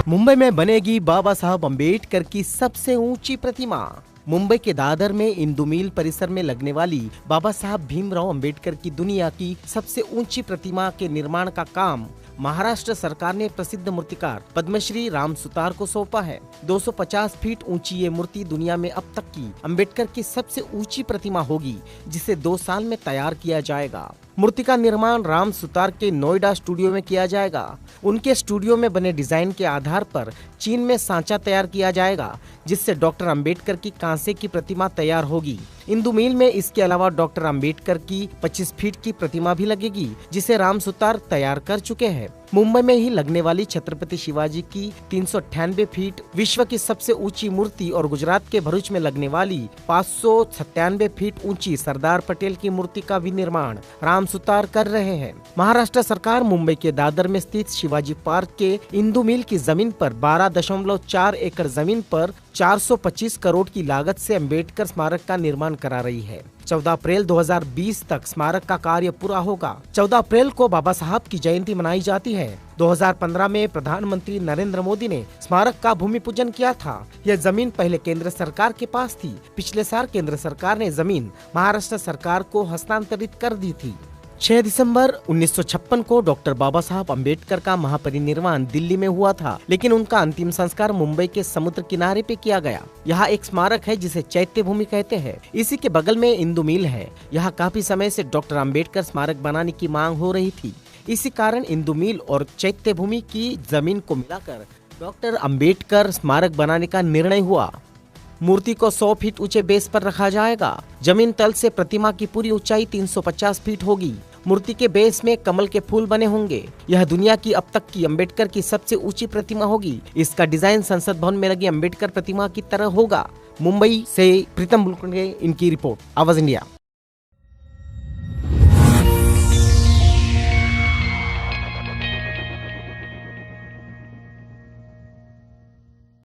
मुंबई में बनेगी बाबा साहब अम्बेडकर की सबसे ऊंची प्रतिमा। मुंबई के दादर में इंदु मिल परिसर में लगने वाली बाबा साहब भीमराव अम्बेडकर की दुनिया की सबसे ऊंची प्रतिमा के निर्माण का काम महाराष्ट्र सरकार ने प्रसिद्ध मूर्तिकार पद्मश्री राम सुतार को सौंपा है। 250 फीट ऊंची ये मूर्ति दुनिया में अब तक की अम्बेडकर की सबसे ऊंची प्रतिमा होगी, जिसे 2 साल में तैयार किया जाएगा। मूर्ति का निर्माण राम सुतार के नोएडा स्टूडियो में किया जाएगा। उनके स्टूडियो में बने डिजाइन के आधार पर चीन में सांचा तैयार किया जाएगा, जिससे डॉक्टर अंबेडकर की कांसे की प्रतिमा तैयार होगी। इंदु मिल में इसके अलावा डॉक्टर अंबेडकर की 25 फीट की प्रतिमा भी लगेगी, जिसे राम सुतार तैयार कर चुके हैं। मुंबई में ही लगने वाली छत्रपति शिवाजी की 398 फीट विश्व की सबसे ऊंची मूर्ति और गुजरात के भरूच में लगने वाली 597 फीट ऊंची सरदार पटेल की मूर्ति का भी निर्माण राम सुतार कर रहे हैं। महाराष्ट्र सरकार मुंबई के दादर में स्थित शिवाजी पार्क के इंदु मिल की जमीन पर 12.4 एकड़ जमीन पर 425 करोड़ की लागत से अम्बेडकर स्मारक का निर्माण करा रही है। 14 अप्रैल 2020 तक स्मारक का कार्य पूरा होगा। 14 अप्रैल को बाबा साहब की जयंती मनाई जाती है। 2015 में प्रधानमंत्री नरेंद्र मोदी ने स्मारक का भूमि पूजन किया था। यह जमीन पहले केंद्र सरकार के पास थी। पिछले साल केंद्र सरकार ने जमीन महाराष्ट्र सरकार को हस्तांतरित कर दी थी। 6 दिसंबर 1956 को डॉक्टर बाबा साहब अम्बेडकर का महापरिनिर्वाण दिल्ली में हुआ था, लेकिन उनका अंतिम संस्कार मुंबई के समुद्र किनारे पे किया गया। यहाँ एक स्मारक है जिसे चैत्य भूमि कहते हैं। इसी के बगल में इंदु मिल है। यहाँ काफी समय से डॉक्टर अम्बेडकर स्मारक बनाने की मांग हो रही थी। इसी कारण इंदु मिल और चैत्य भूमि की जमीन को मिलाकर डॉक्टर अम्बेडकर स्मारक बनाने का निर्णय हुआ। मूर्ति को 100 फीट ऊंचे बेस पर रखा जाएगा। जमीन तल से प्रतिमा की पूरी ऊंचाई 350 फीट होगी। मूर्ति के बेस में कमल के फूल बने होंगे। यह दुनिया की अब तक की अम्बेडकर की सबसे ऊंची प्रतिमा होगी। इसका डिजाइन संसद भवन में लगी अम्बेडकर प्रतिमा की तरह होगा। मुंबई से प्रीतम बुलकुंडे, इनकी रिपोर्ट, आवाज इंडिया।